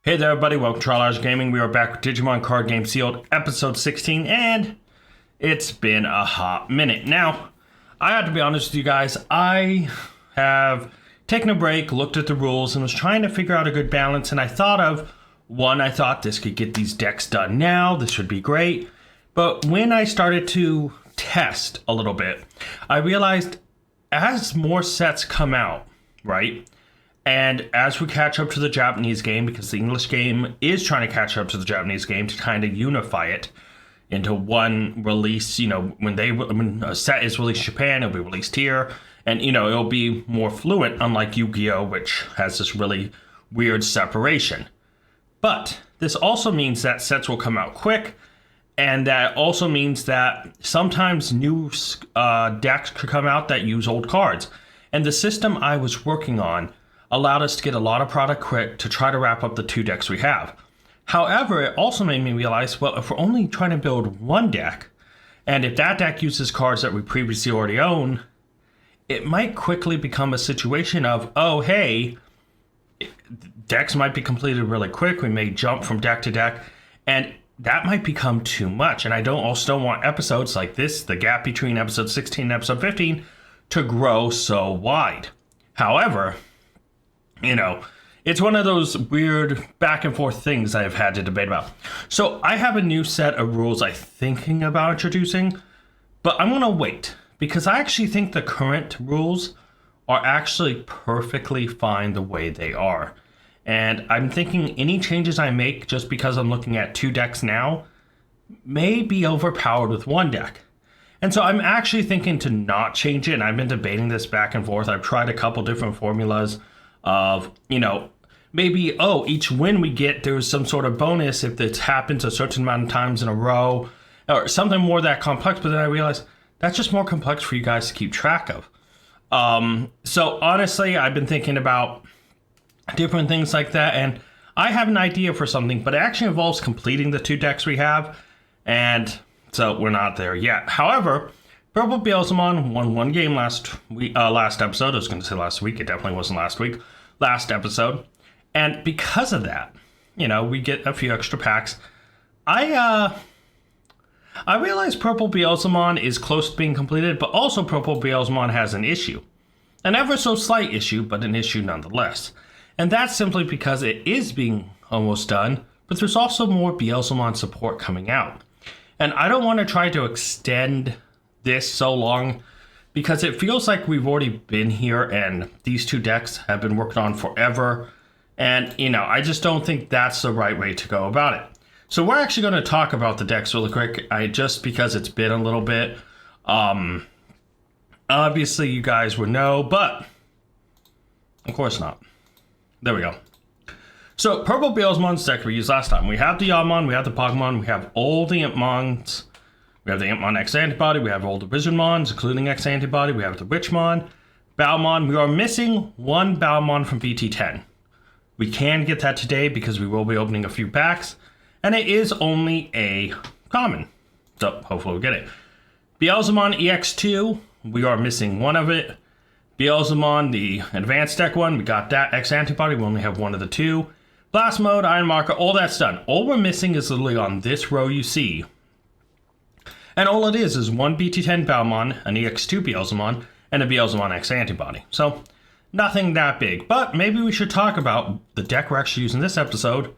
Hey there everybody, welcome to Trial Gaming. We are back with Digimon Card Game Sealed, episode 16, and it's been a hot minute. Now, I have to be honest with you guys, I have taken a break, looked at the rules, and was trying to figure out a good balance, and I thought this could get these decks done now, this would be great, but when I started to test a little bit, I realized as more sets come out, right? And as we catch up to the Japanese game, because the English game is trying to catch up to the Japanese game to kind of unify it into one release, you know, when a set is released in Japan, it'll be released here. And, you know, it'll be more fluent, unlike Yu-Gi-Oh!, which has this really weird separation. But this also means that sets will come out quick. And that also means that sometimes new decks could come out that use old cards. And the system I was working on allowed us to get a lot of product quick to try to wrap up the two decks we have. However, it also made me realize, well, if we're only trying to build one deck, and if that deck uses cards that we previously already own, it might quickly become a situation of, oh, hey, decks might be completed really quick, we may jump from deck to deck, and that might become too much. And I also don't want episodes like this, the gap between episode 16 and episode 15, to grow so wide. However, you know, it's one of those weird back and forth things I've had to debate about. So I have a new set of rules I'm thinking about introducing, but I'm going to wait because I actually think the current rules are actually perfectly fine the way they are. And I'm thinking any changes I make just because I'm looking at two decks now may be overpowered with one deck. And so I'm actually thinking to not change it. And I've been debating this back and forth. I've tried a couple different formulas of, you know, maybe, each win we get, there's some sort of bonus if it happens a certain amount of times in a row, or something more that complex. But then I realized that's just more complex for you guys to keep track of. So honestly, I've been thinking about different things like that, and I have an idea for something, but it actually involves completing the two decks we have, and so we're not there yet. However, Purple Beelzemon won one game last episode. I was going to say last week. It definitely wasn't last week. Last episode. And because of that, you know, we get a few extra packs. I realize Purple Beelzemon is close to being completed, but also Purple Beelzemon has an issue. An ever so slight issue, but an issue nonetheless. And that's simply because it is being almost done, but there's also more Beelzemon support coming out. And I don't want to try to extend this so long because it feels like we've already been here and these two decks have been worked on forever. And, you know, I just don't think that's the right way to go about it. So we're actually going to talk about the decks really quick, just because it's been a little bit. Obviously, you guys would know, but of course not. There we go. So, Purple Beelzemon's deck we used last time. We have the Yamon, we have the Pokemon, we have all the Impmons. We have the Impmon X Antibody, we have all the Wizardmons, including X Antibody, we have the Witchmon, Balmon. We are missing one Balmon from BT10. We can get that today because we will be opening a few packs, and it is only a common. So, hopefully we'll get it. Beelzemon EX2, we are missing one of it. Beelzemon, the advanced deck one, we got that. X Antibody, we only have one of the two. Blast Mode, Iron Marker, all that's done. All we're missing is literally on this row you see. And all it is one BT10 Balmon, an EX2 Beelzemon, and a Beelzemon X Antibody. So, nothing that big. But maybe we should talk about the deck we're actually using this episode.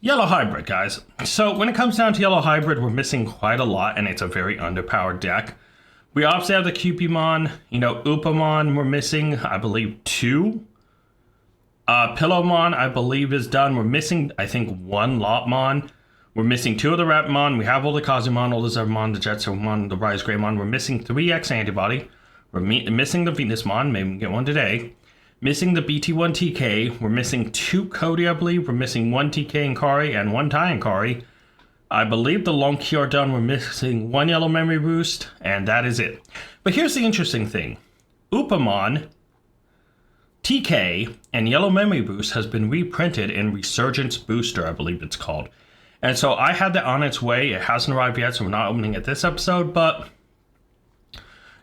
Yellow Hybrid, guys. So, when it comes down to Yellow Hybrid, we're missing quite a lot, and it's a very underpowered deck. We obviously have the Cupimon, you know, Upamon, we're missing, I believe, two. Pillowmon, I believe, is done. We're missing, I think, one Lopmon. We're missing two of the Rapmon. We have all the Kazumon, all the Zevmon, the Jetsumon, the Rise Greymon. We're missing 3 X Antibody. We're missing the Venusmon. Maybe we can get one today. Missing the BT1 TK. We're missing 2 Cody, I believe. We're missing 1 TK Inkari and 1 Tai Inkari. I believe the Lonky are done. We're missing 1 Yellow Memory Boost, and that is it. But here's the interesting thing. Upamon, TK, and Yellow Memory Boost has been reprinted in Resurgence Booster, I believe it's called. And so I had that on its way. It hasn't arrived yet, so we're not opening it this episode, but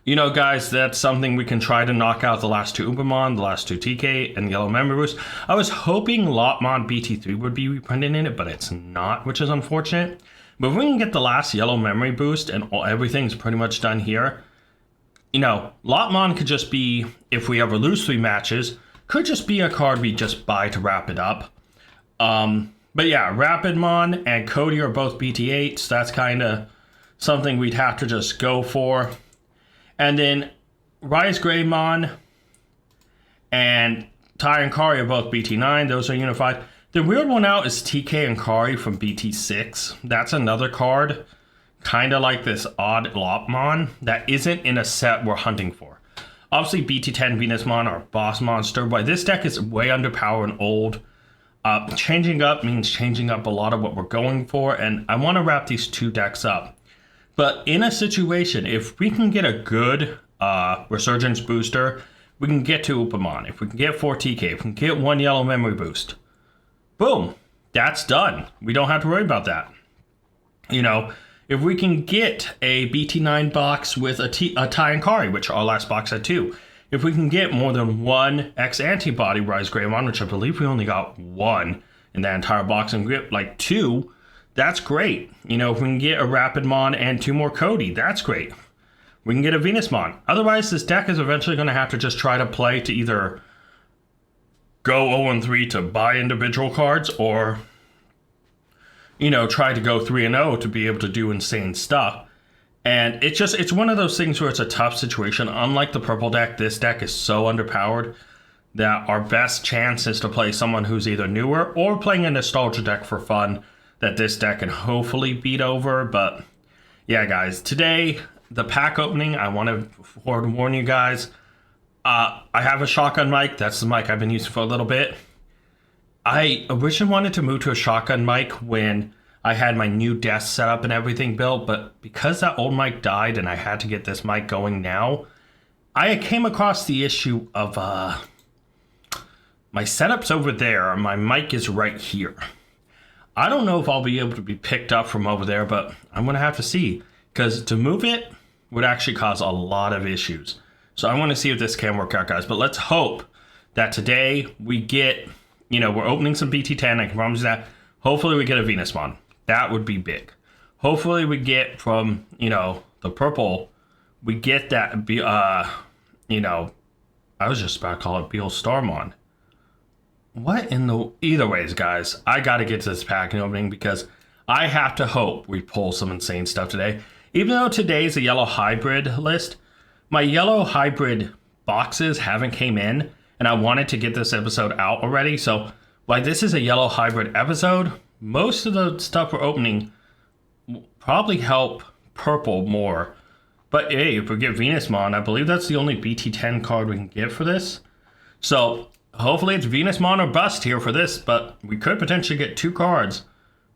You know, guys, that's something we can try to knock out the last 2 Upamon, the last 2 TK, and the Yellow Memory Boost. I was hoping Lotmon BT3 would be reprinted in it, but it's not, which is unfortunate. But if we can get the last Yellow Memory Boost and everything's pretty much done here, you know, Lotmon could just be, if we ever lose 3 matches, could just be a card we just buy to wrap it up. But yeah, Rapidmon and Cody are both BT8s. That's kind of something we'd have to just go for. And then Rise Greymon and Ty and Kari are both BT9. Those are unified. The weird one out is TK and Kari from BT6. That's another card, kind of like this odd Lopmon, that isn't in a set we're hunting for. Obviously, BT10 Venusmon are boss monster, but this deck is way underpowered and old. Changing up means changing up a lot of what we're going for, and I want to wrap these 2 decks up. But in a situation, if we can get a good Resurgence booster, we can get to Upamon. If we can get 4 TK, if we can get 1 Yellow Memory Boost, boom, that's done. We don't have to worry about that. You know, if we can get a BT9 box with a Ty and Kari, which our last box had 2. If we can get more than 1 X Antibody Rise Greymon, which I believe we only got 1 in that entire box, and get like 2, that's great. You know, if we can get a Rapidmon and 2 more Cody, that's great. We can get a Venusmon. Otherwise, this deck is eventually going to have to just try to play to either go 0-3 to buy individual cards, or, you know, try to go 3-0 to be able to do insane stuff. And it's one of those things where it's a tough situation. Unlike the purple deck, this deck is so underpowered that our best chance is to play someone who's either newer or playing a nostalgia deck for fun that this deck can hopefully beat over. But yeah, guys, today, the pack opening, I want to warn you guys, I have a shotgun mic. That's the mic I've been using for a little bit. I originally wanted to move to a shotgun mic when I had my new desk set up and everything built, but because that old mic died and I had to get this mic going now, I came across the issue of my setup's over there, my mic is right here. I don't know if I'll be able to be picked up from over there, but I'm going to have to see, because to move it would actually cause a lot of issues. So I want to see if this can work out, guys. But let's hope that today we get, you know, we're opening some BT10. I can promise you that. Hopefully we get a Venusmon. That would be big. Hopefully we get from, you know, the purple, we get that, you know, I was just about to call it Beal Starmon. What in the... Either ways, guys, I got to get to this pack opening because I have to hope we pull some insane stuff today. Even though today's a yellow hybrid list, my yellow hybrid boxes haven't came in, and I wanted to get this episode out already. So, while this is a yellow hybrid episode, most of the stuff we're opening will probably help purple more. But hey, if we get Venusmon, I believe that's the only BT10 card we can get for this. So, hopefully it's Venusmon or bust here for this, but we could potentially get 2 cards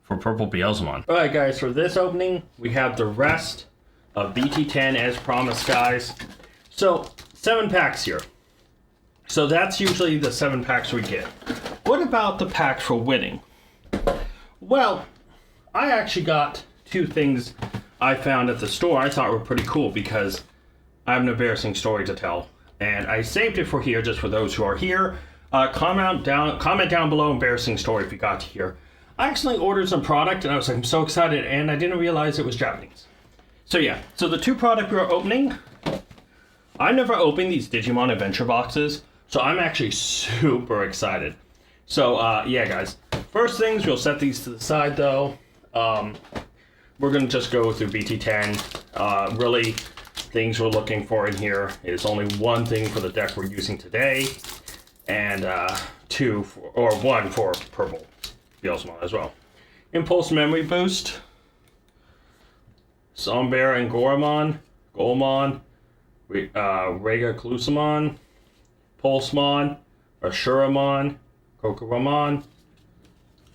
for purple Beelzemon. Alright guys, for this opening, we have the rest of BT10 as promised, guys. So, 7 packs here. So that's usually the 7 packs we get. What about the pack for winning? Well, I actually got 2 things I found at the store I thought were pretty cool because I have an embarrassing story to tell. And I saved it for here just for those who are here. Comment down below embarrassing story if you got to here. I accidentally ordered some product and I was like, I'm so excited, and I didn't realize it was Japanese. So yeah, so the 2 products we are opening, I never opened these Digimon Adventure boxes, so I'm actually super excited. So yeah guys, first things, we'll set these to the side though. We're gonna just go through BT10. Really, things we're looking for in here is only 1 thing for the deck we're using today, and 1 for purple Beelzemon as well. Impulse Memory Boost, Sombear and Golemon, Rega Clusamon, Pulsemon, Assuramon, Kokoromon,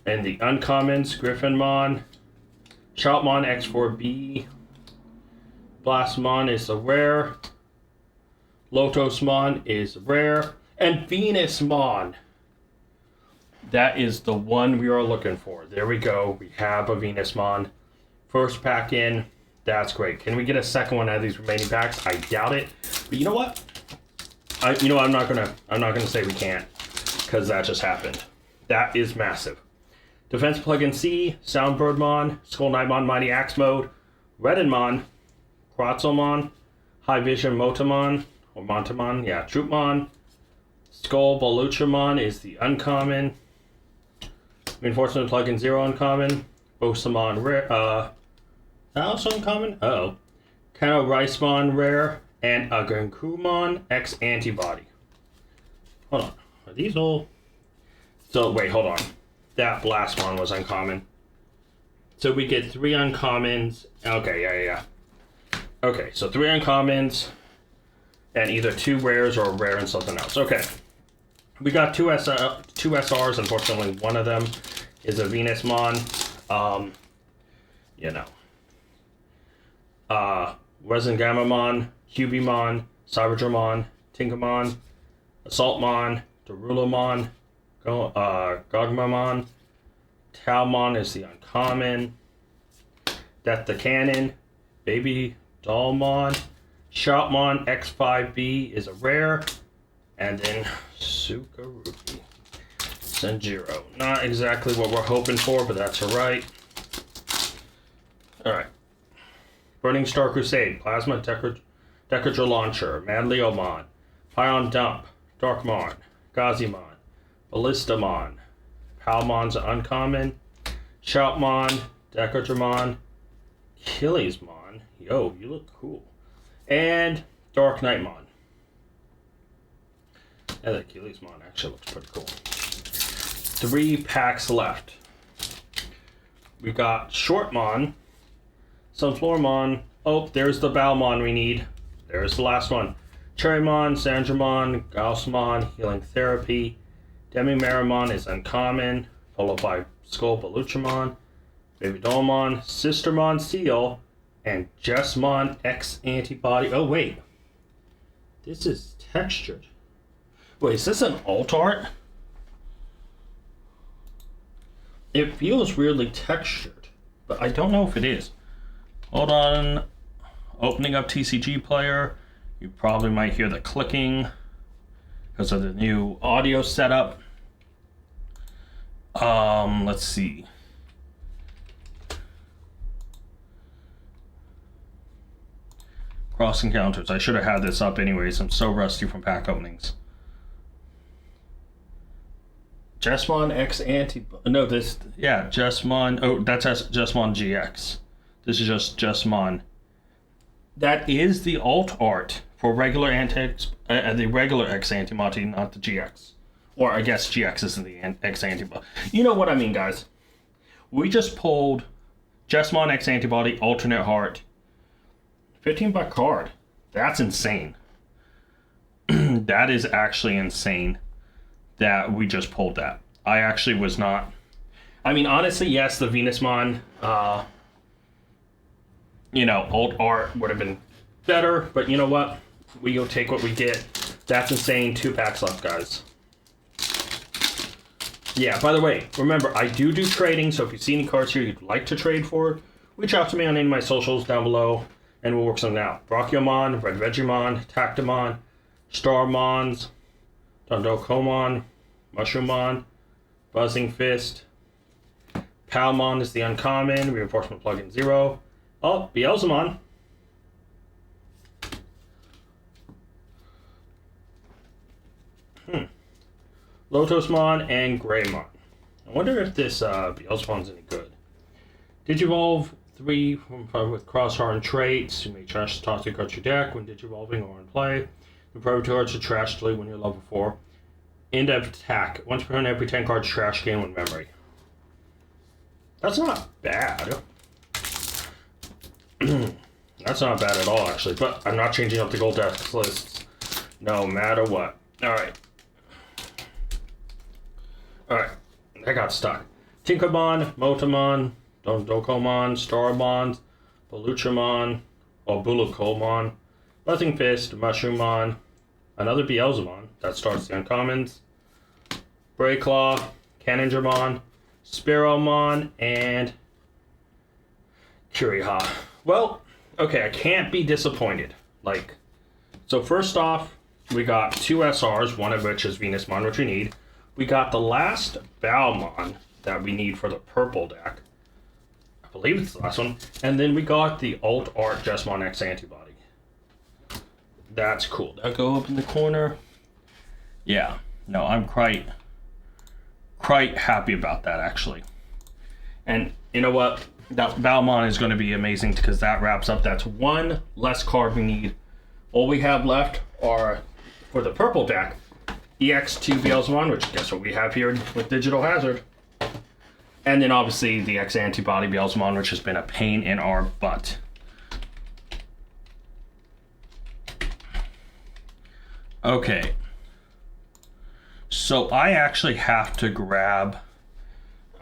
and the uncommons, Griffinmon, Shoutmon X4B, Blastmon is the rare, Lotosmon is rare, and Venusmon. That is the one we are looking for. There we go. We have a Venusmon. First pack in. That's great. Can we get a second one out of these remaining packs? I doubt it. But you know what? I'm not gonna say we can't, because that just happened. That is massive. Defense Plugin C, Soundbirdmon, Skull Knightmon, Mighty Axe Mode, Reddenmon, Quetzalmon, High Vision Motamon, or Montamon, yeah, Troopmon, Skull Voluchamon is the uncommon. Reinforcement Plugin 0 uncommon. Bosamon rare. That also uncommon? Uh-oh. Kano Ricemon rare. And a Gankumon X antibody. Hold on. Are these all... So, wait, hold on. That last one was uncommon. So we get 3 uncommons. Okay, yeah. Okay, so 3 uncommons. And either 2 rares or a rare and something else. Okay. We got 2 SRs. Unfortunately, one of them is a Venusmon. Resingamamon, Cubimon, Cyberdramon, Tinkamon, Assaultmon, Darulamon, Gogmamon, Talmon is the uncommon, Death the Cannon, Baby Dollmon, Shoutmon X5B is a rare, and then Sukaruki. Senjiro. Not exactly what we're hoping for, but that's alright. Alright. Burning Star Crusade, Plasma Decatur Launcher, Mad Leomon, Pion Dump, Darkmon, Gazimon, Ballistamon, Palmon's uncommon, Shoutmon, Decaturmon, Achillesmon, yo, you look cool, and Dark Knightmon. Yeah, the Achillesmon actually looks pretty cool. 3 packs left. We got Shortmon, Sunflowermon. Oh, there's the Balmon we need. There's the last one. Cherrymon, Sandramon, Gaussmon, Healing Therapy. Demimaramon is uncommon, followed by Skull Baluchamon, Baby Dollmon, Sistermon Seal, and Jessmon X Antibody. Oh, wait. This is textured. Wait, is this an alt art? It feels weirdly textured, but I don't know if it is. Hold on. Opening up TCGPlayer. You probably might hear the clicking because of the new audio setup. Let's see. Cross encounters. I should have had this up anyways. I'm so rusty from pack openings. Jessmon X No, this... Yeah, Jessmon... Oh, that's Jessmon GX. This is just Jessmon. That is the alt art for regular the regular X Antibody, not the GX. Or I guess GX isn't the X Antibody. You know what I mean, guys. We just pulled Jessmon X Antibody, alternate heart. 15 buck card. That's insane. That is actually insane that we just pulled that. I actually was not... I mean, honestly, yes, the Venusmon, alt art would have been better, but you know what? We go take what we get. That's insane. 2 packs left, guys. Yeah, by the way, remember, I do trading, so if you see any cards here you'd like to trade for, reach out to me on any of my socials down below, and we'll work something out. Brachiomon, Red Regimon, Tactomon, Starmons, Dondokomon, Mushroomon, Buzzing Fist, Palmon is the uncommon, Reinforcement Plugin 0. Oh, Beelzemon. Lotosmon and Greymon. I wonder if this Beelzemon's any good. Digivolve 3 with Crossharn traits. You may trash the toxic card your deck when Digivolving or in play. The Pro cards are trash delete when you're level 4. In-depth attack. Once per turn, every 10 cards trash gain with memory. That's not bad. That's not bad at all, actually. But I'm not changing up the gold deck lists no matter what. Alright. Alright. I got stuck. Tinkamon, Motamon, Dondokomon, Starmon, Baluchamon, or Bulukomon, Buzzing Fist, Mushroomon, another Beelzemon, that starts the uncommons, Brayclaw, Cannondramon, Sparrowmon, and Kuriha. Well, Okay, I can't be disappointed. Like, so first off, we got 2 SRs, one of which is Venusmon, which we need. We got the last Balmon that we need for the purple deck. I believe it's the last one. And then we got the Alt Art Jesmon X Antibody. That's cool. That go up in the corner. Yeah, no, I'm quite happy about that, actually. And you know what? That Balmon is going to be amazing because that wraps up. That's one less card we need. All we have left are, for the purple deck, EX2 Beelzemon, which guess what we have here with Digital Hazard. And then obviously the X Antibody Beelzemon, which has been a pain in our butt. Okay. So I actually have to grab...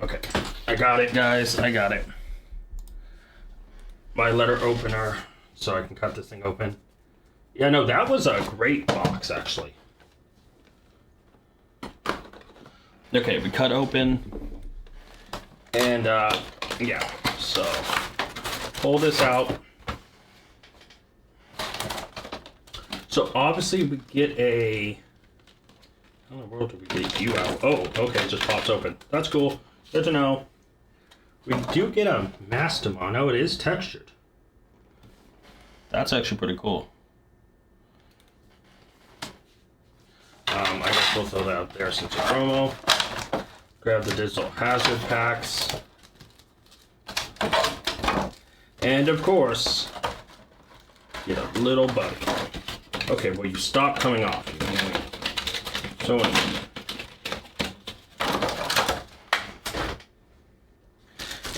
Okay. I got it, guys. I got it. My letter opener, so I can cut this thing open. Yeah, no, that was a great box, actually. Okay, we cut open. And, yeah. So, pull this out. So, obviously, we get a... How in the world do we get you out? Oh, okay, it just pops open. That's cool. Good to know. We do get a Mastamon. Oh, it is textured. That's actually pretty cool. I guess we'll throw that out there since it's promo. Grab the Digital Hazard packs. And of course, get a little buddy. Okay, well, you stop coming off. So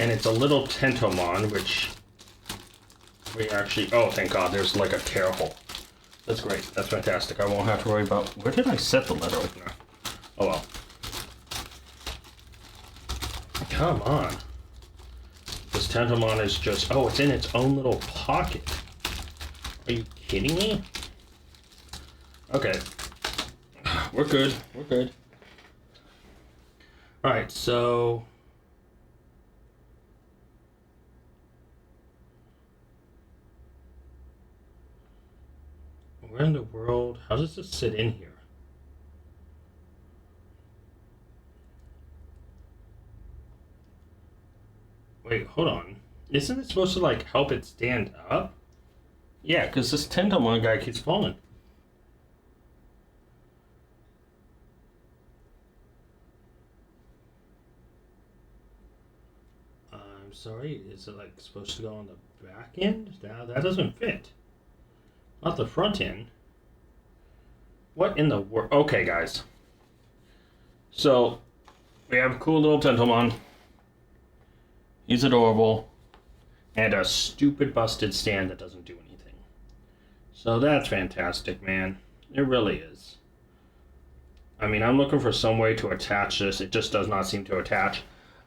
and it's a little Tentomon, which we actually... Oh, thank God, there's like a tear hole. That's great. That's fantastic. I won't have to worry about... Where did I set the letter opener? Oh, well. Come on. This Tentomon is just... Oh, it's in its own little pocket. Are you kidding me? Okay. We're good. We're good. Alright, so... Where in the world? How does this sit in here? Wait, hold on. Isn't it supposed to, like, help it stand up? Yeah, because this Tentomon guy keeps falling. I'm sorry, is it, like, supposed to go on the back end? Now, that doesn't fit. Not the front end. What in the world? Okay, guys. So, we have a cool little Tentomon. He's adorable. And a stupid busted stand that doesn't do anything. So that's fantastic, man. It really is. I mean, I'm looking for some way to attach this. It just does not seem to attach.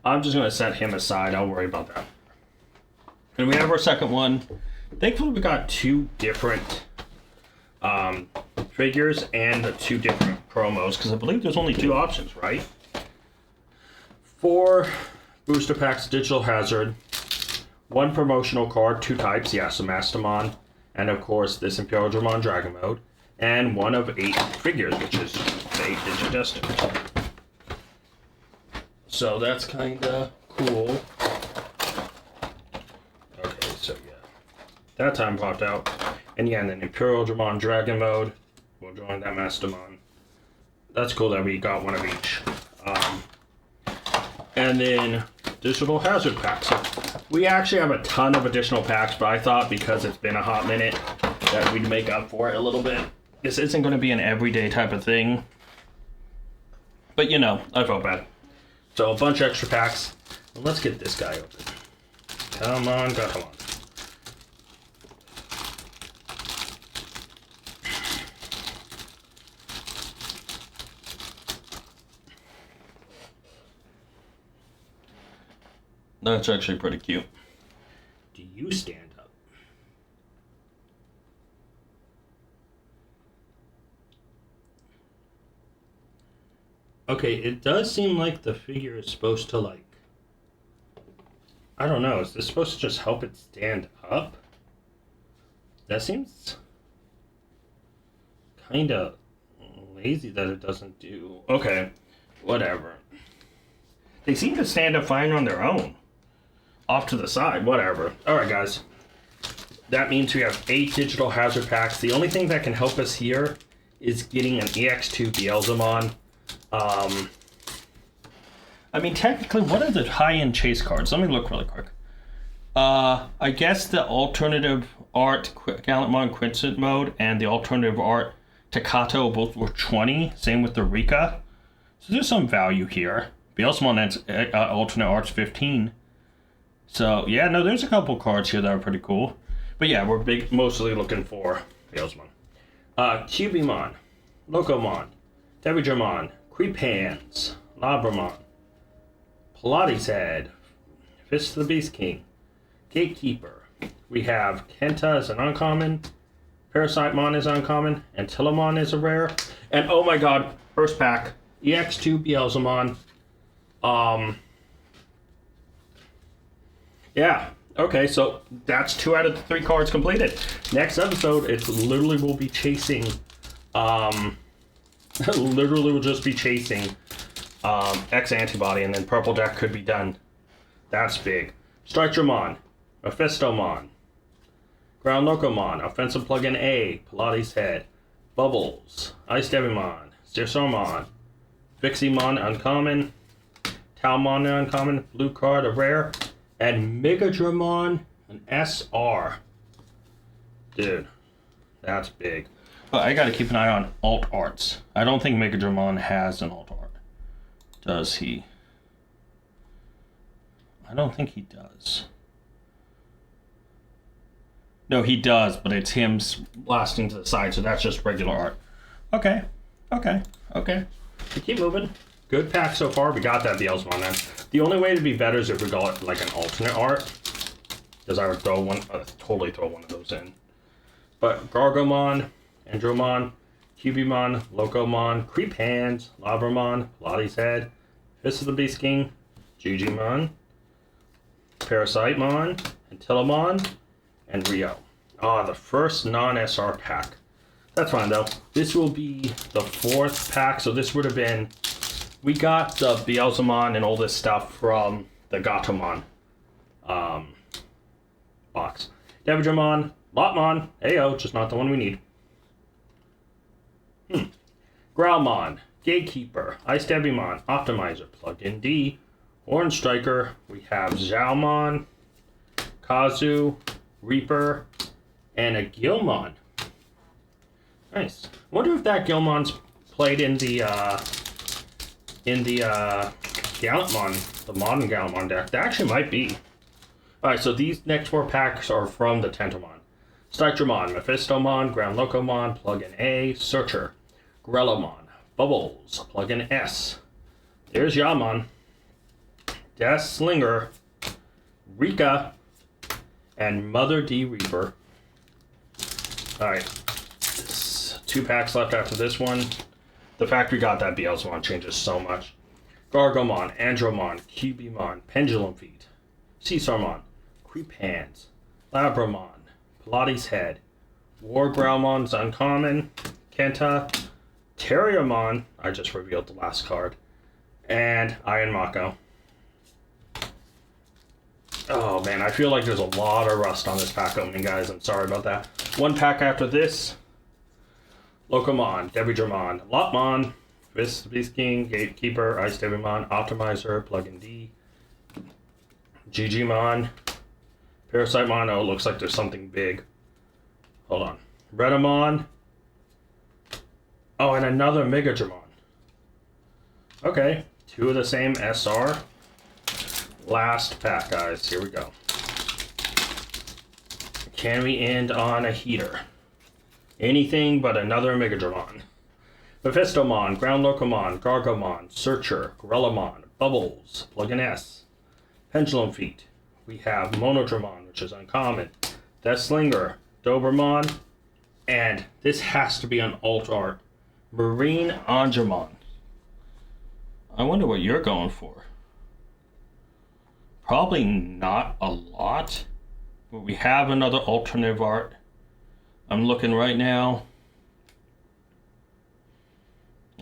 I'm just going to set him aside. I'll worry about that. And we have our second one. Thankfully, we got 2 different figures and the 2 different promos, because I believe there's only 2 options, right? 4 booster packs, Digital Hazard, 1 promotional card, 2 types, yes, a Mastamon, and of course this Imperial Dramon Dragon Mode, and 1 of 8 figures, which is 8 Digidestined. So that's kind of cool. Okay, so yeah. That time popped out. And yeah, and then Imperial Dramon Dragon Mode. We'll join that Mastamon. That's cool that we got 1 of each. And then Digital Hazard packs. So we actually have a ton of additional packs, but I thought because it's been a hot minute that we'd make up for it a little bit. This isn't going to be an everyday type of thing. But you know, I felt bad. So a bunch of extra packs. Well, let's get this guy open. Come on, come on. That's actually pretty cute. Do you stand up? Okay, it does seem like the figure is supposed to, like... I don't know, is this supposed to just help it stand up? That seems kind of lazy that it doesn't do. Okay, whatever. They seem to stand up fine on their own. Off to the side, whatever. Alright, guys. That means we have 8 digital hazard packs. The only thing that can help us here is getting an EX2 Beelzemon. I mean, technically, what are the high-end chase cards? Let me look really quick. I guess the alternative art Gallantmon Quinsent mode and the alternative art Takato both were 20. Same with the Rika. So there's some value here. Beelzemon and alternate art's 15. So yeah, no, there's a couple cards here that are pretty cool. But yeah, we're mostly looking for Beelzemon. Cubimon, Locomon, Devijamon, Creephands, Labramon, Pilates Head, Fist of the Beast King, Gatekeeper. We have Kenta as an uncommon, Parasitemon is uncommon, and Antilamon is a rare. And oh my god, first pack, EX2 Beelzemon. Yeah, okay, so that's 2 out of the 3 cards completed. Next episode, it's literally will be chasing, literally will just be chasing X Antibody, and then Purple Deck could be done. That's big. Strikemon, Mephistomon, Ground Locomon, Offensive Plugin A, Pilates Head, Bubbles, Ice Devimon, Stearsomon, Viximon uncommon, Talmon uncommon, blue card a rare, and Megadramon an SR. Dude, that's big. But I gotta keep an eye on alt arts. I don't think Megadramon has an alt art. Does he? I don't think he does. No, he does, but it's him blasting to the side, so that's just regular art. Okay. We keep moving. Good pack so far. We got that Beelzemon then. The only way to be better is if we got like an alternate art. Because I would totally throw one of those in. But Gargomon, Andromon, Cubimon, Locomon, Creephands, Labramon, Pilates Head, Fist of the Beast King, Digimon, Parasitemon, Antilamon, and Rio. The first non-SR pack. That's fine though. This will be the 4th pack, so this would have been... We got the Beelzemon and all this stuff from the Gatomon box. Devijamon, Lotmon, Ayo, just not the one we need. Growlmon, Gatekeeper, Ice Devimon, Optimizer, Plug-in D, Horn Striker. We have Zhaomon, Kazu, Reaper, and a Gilmon. Nice. I wonder if that Gilmon's played in the Gallantmon, the modern Gallantmon deck. That actually might be. Alright, so these next 4 packs are from the Tentomon. Strikemon, Mephistomon, Ground Locomon, Plug-in A, Searcher, Grelomon, Bubbles, Plug-in S. There's Yamon, Death Slinger, Rika, and Mother D Reaper. Alright, 2 packs left after this one. The fact we got that Beelzemon changes so much. Gargomon, Andromon, Cubimon, Pendulum Feet, Caesarmon, Creephands, Labramon, Pilates Head, War Growlmon's uncommon, Kenta, Terriermon, I just revealed the last card, and Iron Mako. Oh man, I feel like there's a lot of rust on this pack opening, guys. I'm sorry about that. 1 pack after this. Locomon, Devijamon, Lotmon, Fist Beast King, Gatekeeper, Ice Devimon, Optimizer, Plug-in D, Digimon, Parasitemon. Oh, looks like there's something big. Hold on. Redamon. Oh, and another Megadramon. Okay, 2 of the same SR. Last pack, guys. Here we go. Can we end on a heater? Anything but another Megadramon. Mephistomon, Ground Locomon, Gargomon, Searcher, Grelomon, Bubbles, Plug-in S, Pendulum Feet. We have Monodramon, which is uncommon, Death Slinger, Dobermon, and this has to be an alt art, Marine Angemon. I wonder what you're going for. Probably not a lot, but we have another alternative art. I'm looking right now.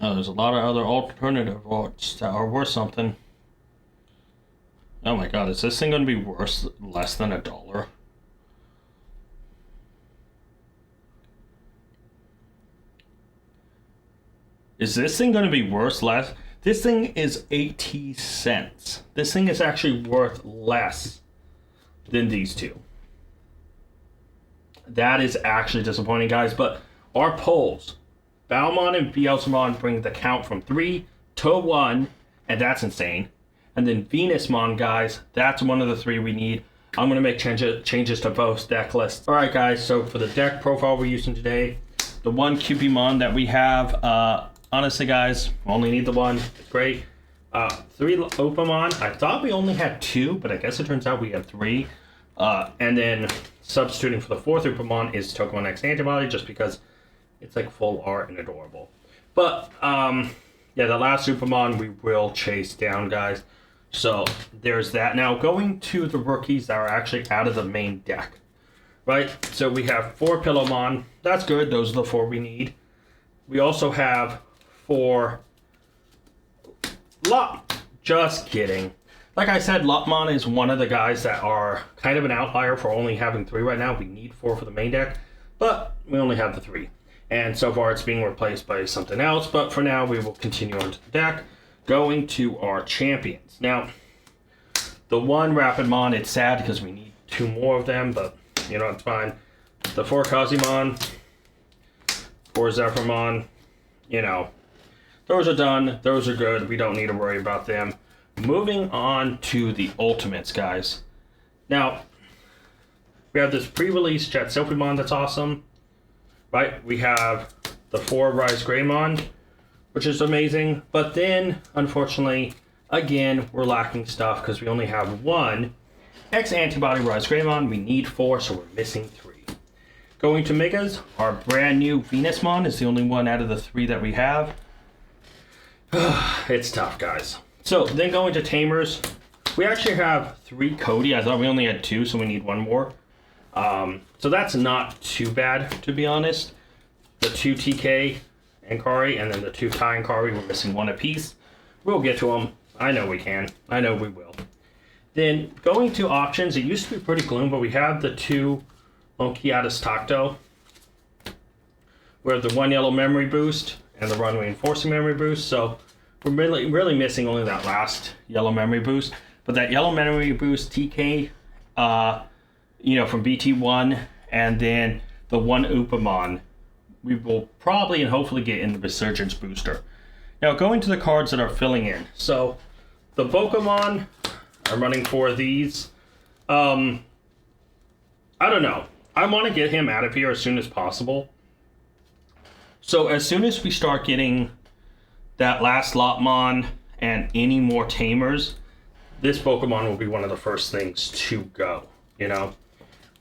Oh, there's a lot of other alternative arts that are worth something. Oh my god, is this thing going to be less than $1? Is this thing going to be less? This thing is 80 cents. This thing is actually worth less than these two. That is actually disappointing, guys. But our polls, Balmon and Beelzemon bring the count from 3 to 1, and that's insane. And then Venusmon, guys, that's one of the 3 we need. I'm going to make changes to both deck lists. Alright, guys, so for the deck profile we're using today, the one Cupimon that we have, honestly, guys, only need the one. It's great. 3 Opamon. I thought we only had 2, but I guess it turns out we have 3. And then substituting for the 4th Opamon is Togemon X Antibody, just because it's like full art and adorable. But, yeah, the last Opamon we will chase down, guys. So, there's that. Now, going to the rookies that are actually out of the main deck. Right? So, we have 4 Pillowmon. That's good. Those are the 4 we need. We also have 4 Lot. Just kidding. Like I said, Lotmon is one of the guys that are kind of an outlier for only having 3 right now. We need 4 for the main deck, but we only have the 3. And so far it's being replaced by something else, but for now we will continue on to the deck, going to our champions. Now, the 1 Rapidmon, it's sad because we need 2 more of them, but you know, it's fine. The 4 Kazimon, 4 Zephyrmon, you know, those are done. Those are good. We don't need to worry about them. Moving on to the Ultimates, guys. Now, we have this pre-release Jet Silphymon that's awesome. Right? We have the 4 Rise Greymon, which is amazing. But then, unfortunately, again, we're lacking stuff because we only have 1 X-Antibody Rise Greymon. We need 4, so we're missing 3. Going to Megas, our brand new Venusmon is the only one out of the 3 that we have. It's tough, guys. So, then going to Tamers, we actually have 3 Cody. I thought we only had 2, so we need 1 more. So that's not too bad, to be honest. The 2 TK and Kari, and then the 2 Kai and Kari, we're missing 1 apiece. We'll get to them. I know we can. I know we will. Then, going to options, it used to be pretty gloom, but we have the 2 Lonkiatus Tacto. We have the 1 Yellow Memory Boost, and the Run Reinforcing Memory Boost, so we're really missing only that last Yellow Memory Boost. But that Yellow Memory Boost TK, you know, from BT1, and then the 1 Upamon, we will probably and hopefully get in the Resurgence Booster. Now, going to the cards that are filling in. So, the Pokemon are running 4 of these. I don't know. I want to get him out of here as soon as possible. So, as soon as we start getting that last Lotmon and any more Tamers, this Pokemon will be one of the first things to go, you know?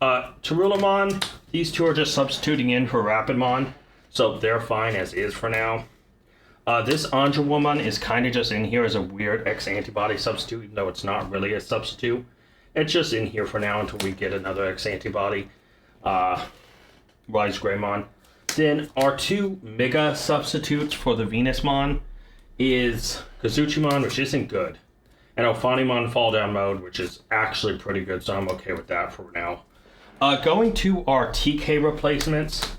Terulamon, these 2 are just substituting in for Rapidmon, so they're fine as is for now. This Angelwoman is kind of just in here as a weird X-Antibody substitute, even though it's not really a substitute. It's just in here for now until we get another X-Antibody, Rise Greymon. Then our 2 Mega substitutes for the Venusmon is Kazuchimon, which isn't good, and Ophanimon Fall Down Mode, which is actually pretty good, so I'm okay with that for now. Going to our TK replacements,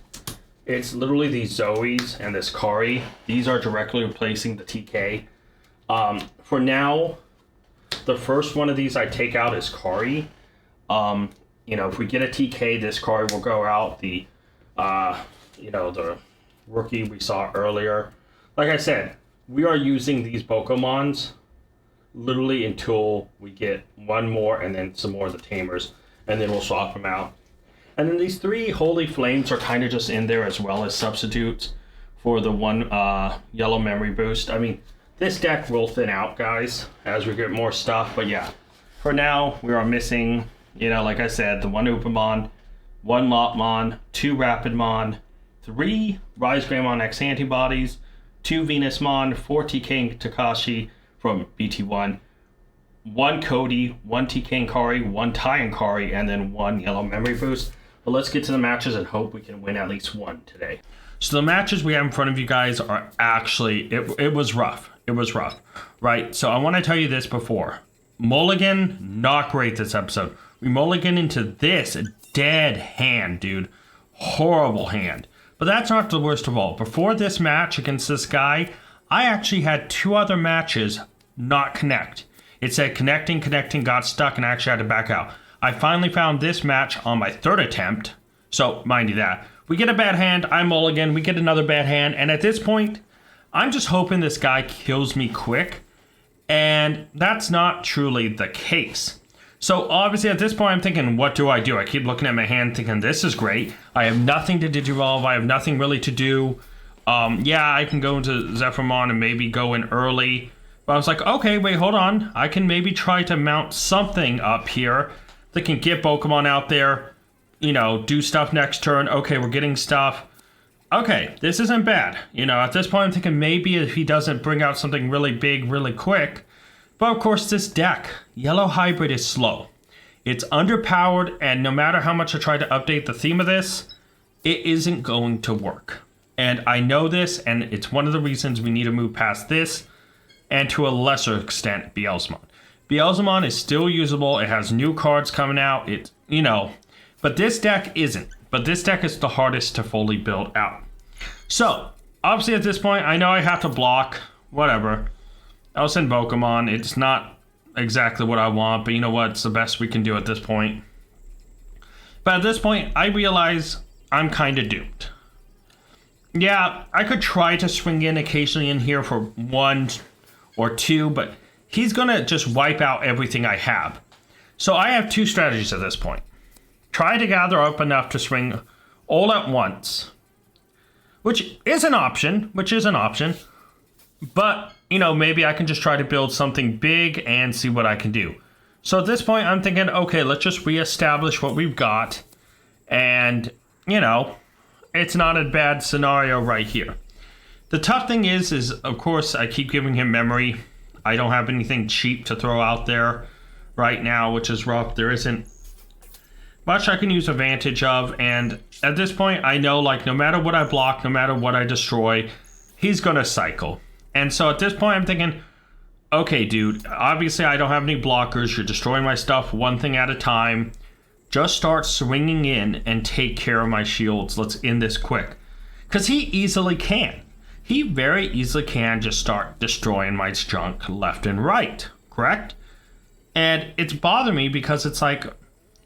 it's literally these Zoes and this Kari. These are directly replacing the TK. For now, the first one of these I take out is Kari. You know, if we get a TK, this Kari will go out. The, you know, the rookie we saw earlier. Like I said, we are using these Pokemons literally until we get 1 more and then some more of the Tamers, and then we'll swap them out. And then these 3 Holy Flames are kind of just in there as well as substitutes for the 1 Yellow Memory Boost. I mean, this deck will thin out, guys, as we get more stuff. But yeah, for now, we are missing, you know, like I said, the 1 Upamon, 1 Lotmon, 2 Rapidmon, 3 Rise Greymon X Antibodies, 2 Venusmon, 4 TK Takashi from BT1, 1 Cody, 1 TK Kari, 1 Tai Kari, and then 1 Yellow Memory Boost. But let's get to the matches and hope we can win at least one today. So the matches we have in front of you guys are actually, it was rough. It was rough, right? So I want to tell you this before. Mulligan, not great this episode. We mulligan into this dead hand, dude. Horrible hand. But that's not the worst of all. Before this match against this guy, I actually had 2 other matches not connect. It said connecting, got stuck, and I actually had to back out. I finally found this match on my 3rd attempt. So, mind you that. We get a bad hand, I mulligan, we get another bad hand, and at this point, I'm just hoping this guy kills me quick. And that's not truly the case. So obviously at this point I'm thinking, what do? I keep looking at my hand thinking, this is great. I have nothing to Digivolve. I have nothing really to do. Yeah, I can go into Zephyrmon and maybe go in early. But I was like, okay, wait, hold on. I can maybe try to mount something up here that can get Pokemon out there. You know, do stuff next turn. Okay, we're getting stuff. Okay, this isn't bad. You know, at this point I'm thinking maybe if he doesn't bring out something really big, really quick. But of course, this deck, Yellow Hybrid, is slow. It's underpowered, and no matter how much I try to update the theme of this, it isn't going to work. And I know this, and it's one of the reasons we need to move past this, and to a lesser extent, Beelzemon. Beelzemon is still usable. It has new cards coming out. It, you know, but this deck isn't. But this deck is the hardest to fully build out. So, obviously at this point, I know I have to block, whatever. I'll send Pokemon. It's not exactly what I want, but you know what? It's the best we can do at this point. But at this point, I realize I'm kind of doomed. Yeah, I could try to swing in occasionally in here for 1 or 2, but he's going to just wipe out everything I have. So I have 2 strategies at this point. Try to gather up enough to swing all at once, which is an option, but, you know, maybe I can just try to build something big and see what I can do. So at this point, I'm thinking, okay, let's just reestablish what we've got. And, you know, it's not a bad scenario right here. The tough thing is of course, I keep giving him memory. I don't have anything cheap to throw out there right now, which is rough. There isn't much I can use advantage of. And at this point, I know, like, no matter what I block, no matter what I destroy, he's going to cycle. And so at this point, I'm thinking, okay, dude, obviously I don't have any blockers. You're destroying my stuff one thing at a time. Just start swinging in and take care of my shields. Let's end this quick. Because he easily can. He very easily can just start destroying my junk left and right, correct? And it's bothering me because it's like,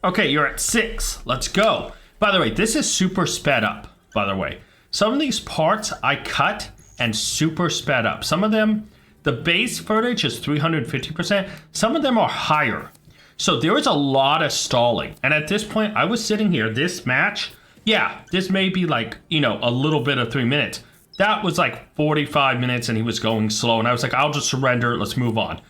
okay, you're at 6. Let's go. By the way, this is super sped up, by the way. Some of these parts I cut and super sped up. Some of them, the base footage is 350%. Some of them are higher. So there is a lot of stalling. And at this point, I was sitting here, this match, yeah, this may be like, you know, a little bit of 3 minutes. That was like 45 minutes and he was going slow. And I was like, I'll just surrender. Let's move on.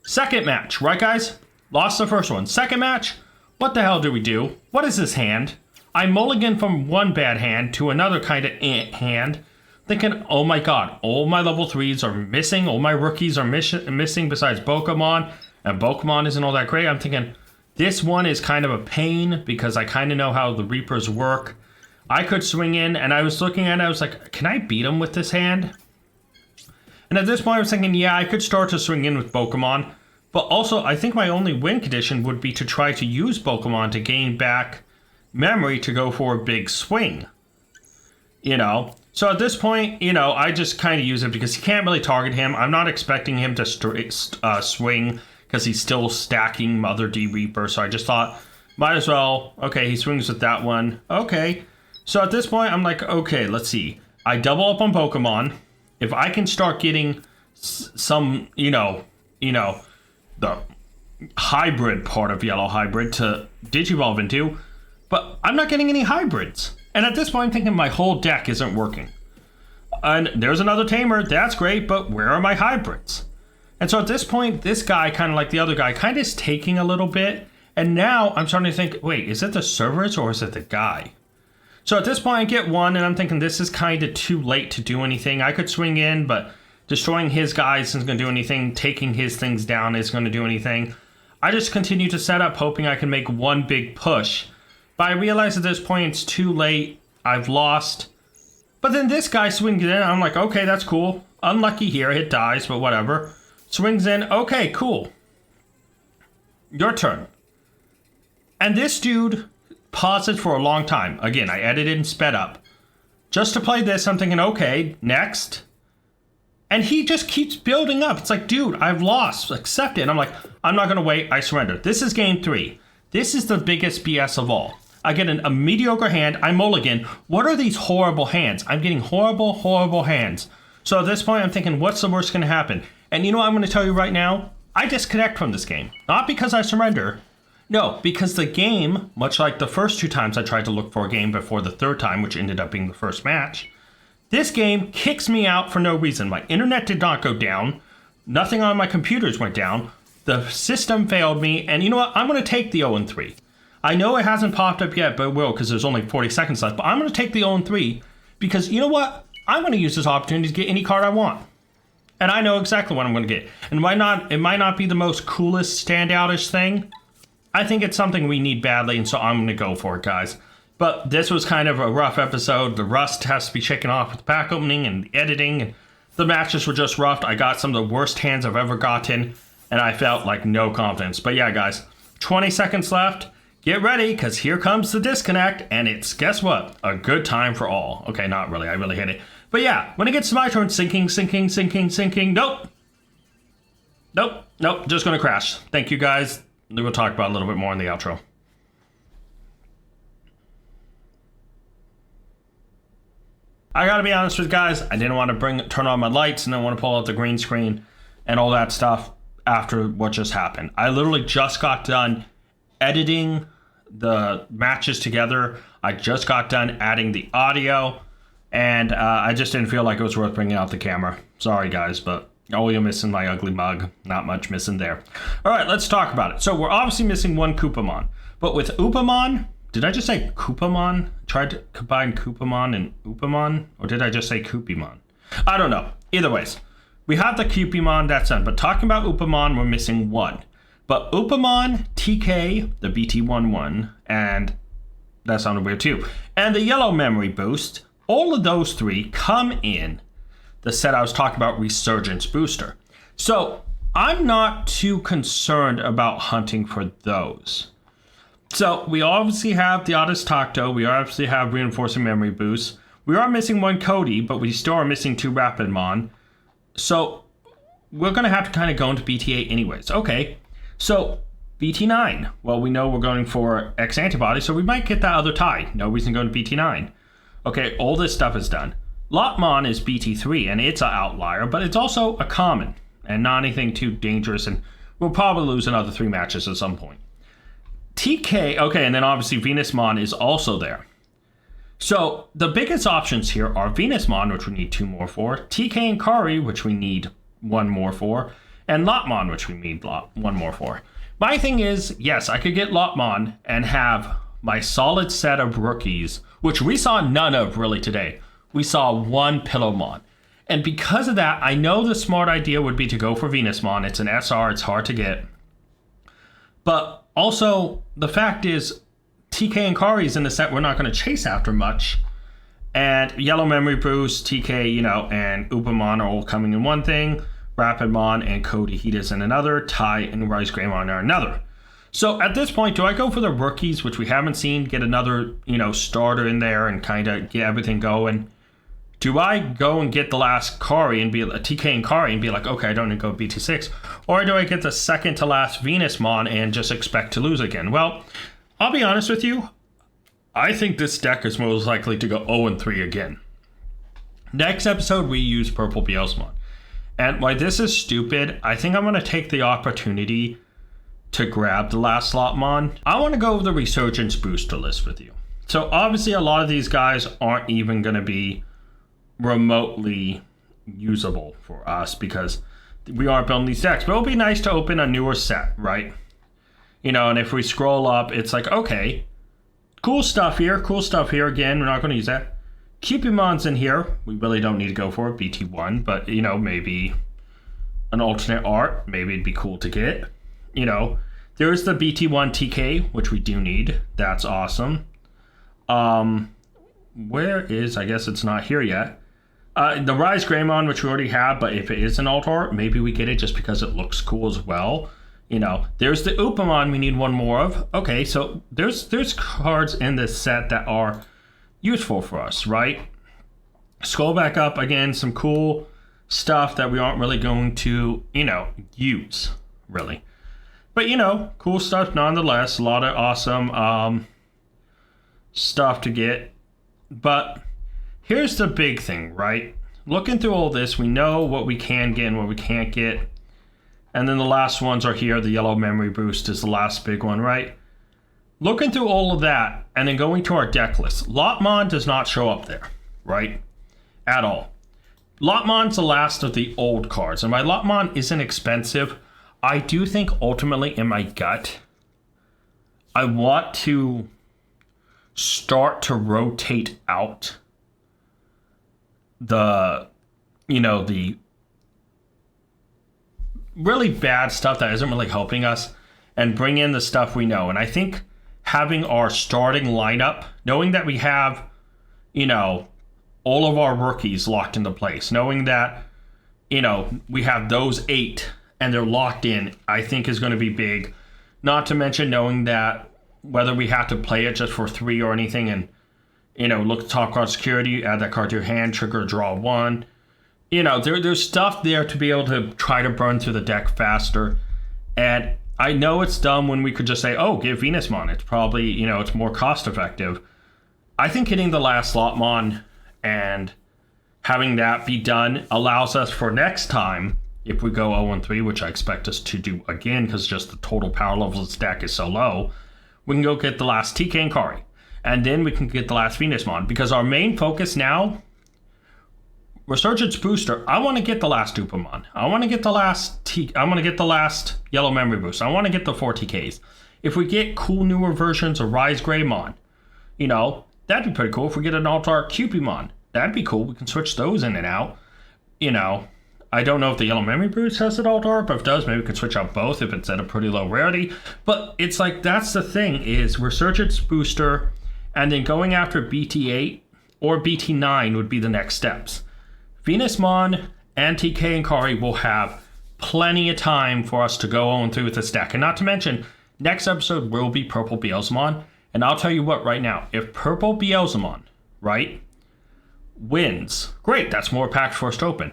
Second match, right, guys? Lost the first one. Second match, what the hell do we do? What is this hand? I mulligan from one bad hand to another kind of hand. Thinking, oh my god, all my level 3s are missing, all my rookies are missing besides Pokemon, and Pokemon isn't all that great. I'm thinking, this one is kind of a pain because I kind of know how the Reapers work. I could swing in, and I was looking at it, I was like, can I beat him with this hand? And at this point I was thinking, yeah, I could start to swing in with Pokemon, but also I think my only win condition would be to try to use Pokemon to gain back memory to go for a big swing. You know? So at this point, you know, I just kind of use it because he can't really target him. I'm not expecting him to swing because he's still stacking Mother D Reaper. So I just thought, might as well. Okay, he swings with that one. Okay. So at this point, I'm like, okay, let's see. I double up on Pokemon. If I can start getting some, you know, the hybrid part of Yellow Hybrid to Digivolve into, but I'm not getting any hybrids. And at this point, I'm thinking my whole deck isn't working. And there's another tamer, that's great, but where are my hybrids? And so at this point, this guy, kind of like the other guy, kind of is taking a little bit. And now I'm starting to think, wait, is it the servers or is it the guy? So at this point, I get one, and I'm thinking this is kind of too late to do anything. I could swing in, but destroying his guys isn't going to do anything. Taking his things down isn't going to do anything. I just continue to set up, hoping I can make one big push. But I realize at this point it's too late. I've lost. But then this guy swings in. I'm like, okay, that's cool. Unlucky here. It dies, but whatever. Swings in. Okay, cool. Your turn. And this dude pauses for a long time. Again, I edited and sped up. Just to play this, I'm thinking, okay, next. And he just keeps building up. It's like, dude, I've lost. Accept it. And I'm like, I'm not going to wait. I surrender. This is game 3. This is the biggest BS of all. I get a mediocre hand. I mulligan. What are these horrible hands? I'm getting horrible, horrible hands. So at this point, I'm thinking, what's the worst going to happen? And you know what I'm going to tell you right now? I disconnect from this game. Not because I surrender. No, because the game, much like the first 2 times I tried to look for a game before the 3rd time, which ended up being the first match, this game kicks me out for no reason. My internet did not go down. Nothing on my computers went down. The system failed me. And you know what? I'm going to take the 0-3. I know it hasn't popped up yet, but it will because there's only 40 seconds left. But I'm going to take the 0-3 because you know what? I'm going to use this opportunity to get any card I want. And I know exactly what I'm going to get. And it might not be the most coolest standoutish thing. I think it's something we need badly, and so I'm going to go for it, guys. But this was kind of a rough episode. The rust has to be shaken off with the pack opening and the editing. And the matches were just rough. I got some of the worst hands I've ever gotten, and I felt like no confidence. But yeah, guys, 20 seconds left. Get ready, because here comes the disconnect, and it's, guess what? A good time for all. Okay, not really. I really hate it. But yeah, when it gets to my turn, sinking. Nope. Just going to crash. Thank you, guys. We'll talk about it a little bit more in the outro. I gotta be honest with you guys, I didn't want to turn on my lights and then want to pull out the green screen and all that stuff after what just happened. I literally just got done editing the matches together. I just got done adding the audio, and I just didn't feel like it was worth bringing out the camera. Sorry guys, but oh, you're missing my ugly mug. Not much missing there. All right, let's talk about it. So we're obviously missing one Koopamon. But with Upamon, did I just say Koopamon? Tried to combine Koopamon and Upamon? Or did I just say Koopimon? I don't know. Either ways, we have the Koopimon, that's done. But talking about Upamon, we're missing one. But Upamon, TK, the BT11, and that sounded weird too, and the Yellow Memory Boost, all of those 3 come in the set I was talking about, Resurgence Booster. So I'm not too concerned about hunting for those. So we obviously have the Otis Tacto. We obviously have Reinforcing Memory Boost. We are missing one Cody, but we still are missing 2 Rapidmon. So we're going to have to kind of go into BT8 anyways. Okay, so BT9. Well, we know we're going for X antibody, so we might get that other tie. No reason to go to BT9. Okay, all this stuff is done. Lotmon is BT3, and it's an outlier, but it's also a common, and not anything too dangerous, and we'll probably lose another 3 matches at some point. TK, okay, and then obviously Venusmon is also there. So the biggest options here are Venusmon, which we need 2 more for, TK and Kari, which we need 1 more for, and Lotmon, which we need 1 more for. My thing is, yes, I could get Lotmon and have my solid set of rookies, which we saw none of really today. We saw 1 Pillowmon. And because of that, I know the smart idea would be to go for Venusmon. It's an SR, it's hard to get. But also, the fact is, TK and Kari is in the set we're not going to chase after much. And Yellow Memory Boost, TK, and Upamon are all coming in one thing. Rapidmon and Cody Heat is in another. Tai and Rice Greymon are another. So at this point, do I go for the rookies, which we haven't seen, get another, starter in there and kind of get everything going? Do I go and get the last Kari and be a TK and Kari and be like, okay, I don't need to go BT6? Or do I get the second to last Venusmon and just expect to lose again? Well, I'll be honest with you. I think this deck is most likely to go 0-3 again. Next episode, we use Purple Beelzemon. And why this is stupid, I think I'm going to take the opportunity to grab the last Lotmon. I want to go over the Resurgence booster list with you. So obviously a lot of these guys aren't even going to be remotely usable for us because we aren't building these decks. But it'll be nice to open a newer set, right? And if we scroll up, it's like, okay, cool stuff here. Again, we're not going to use that. Cupimon's in here. We really don't need to go for it, BT1, but, maybe an alternate art. Maybe it'd be cool to get. There's the BT1 TK, which we do need. That's awesome. Where is, I guess it's not here yet. The Rise Greymon, which we already have, but if it is an alt art, maybe we get it just because it looks cool as well. You know, there's the Upamon we need one more of. Okay, so there's cards in this set that are useful for us, right? Scroll back up again, some cool stuff that we aren't really going to, you know, use, really. But, you know, cool stuff nonetheless. A lot of awesome stuff to get. But here's the big thing, right? Looking through all this, we know what we can get and what we can't get. And then the last ones are here. The yellow memory boost is the last big one, right? Looking through all of that and then going to our deck list, Lotmon does not show up there, right? At all. Lotmon's the last of the old cards. And my Lotmon isn't expensive. I do think ultimately in my gut, I want to start to rotate out the, you know, the really bad stuff that isn't really helping us and bring in the stuff we know. And I think having our starting lineup, knowing that we have, you know, all of our rookies locked into place, knowing that, you know, we have those 8 and they're locked in, I think is going to be big. Not to mention knowing that whether we have to play it just for 3 or anything and, you know, look at top card security, add that card to your hand, trigger, draw 1. You know, there's stuff there to be able to try to burn through the deck faster. And I know it's dumb when we could just say, oh, give Venusmon. It's probably, you know, it's more cost effective. I think hitting the last Lotmon and having that be done allows us for next time, if we go 0-3, which I expect us to do again because just the total power level of this deck is so low, we can go get the last TK and Kari. And then we can get the last Venusmon. Because our main focus now, Resurgence Booster, I want to get the last Upamon. I want to get the last Yellow Memory Boost. I want to get the 4 TKs. If we get cool newer versions of Rise Greymon, you know, that'd be pretty cool. If we get an Alt-Art Cupimon, that'd be cool. We can switch those in and out. You know, I don't know if the Yellow Memory Boost has an Alt-Art, but if it does, maybe we can switch out both if it's at a pretty low rarity. But it's like, that's the thing, is Resurgence Booster and then going after BT8 or BT9 would be the next steps. Venusmon and TK and Kari will have plenty of time for us to go on through with this deck. And not to mention, next episode will be Purple Beelzemon. And I'll tell you what right now, if Purple Beelzemon, right, wins, great, that's more packs for us to open.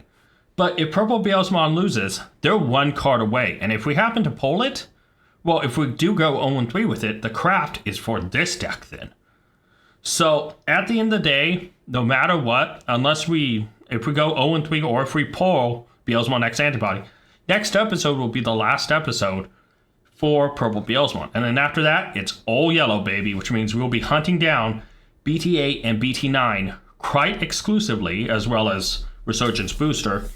But if Purple Beelzemon loses, they're 1 card away. And if we happen to pull it, well, if we do go 0-3 with it, the craft is for this deck then. So at the end of the day, no matter what, if we go 0-3 or if we pull Beelzemon X Antibody, next episode will be the last episode for Purple Beelzemon. And then after that, it's all yellow, baby, which means we'll be hunting down BT8 and BT9 quite exclusively, as well as Resurgence Booster.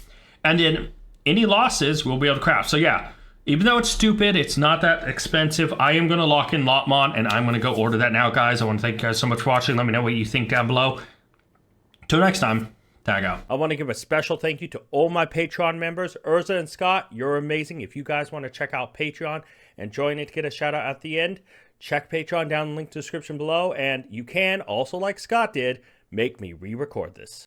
And then any losses, we'll be able to craft. So yeah, even though it's stupid, it's not that expensive. I am going to lock in Lotmon, and I'm going to go order that now, guys. I want to thank you guys so much for watching. Let me know what you think down below. Till next time, tag out. I want to give a special thank you to all my Patreon members. Urza and Scott, you're amazing. If you guys want to check out Patreon and join it to get a shout out at the end, check Patreon down in the link to the description below. And you can, also like Scott did, make me re-record this.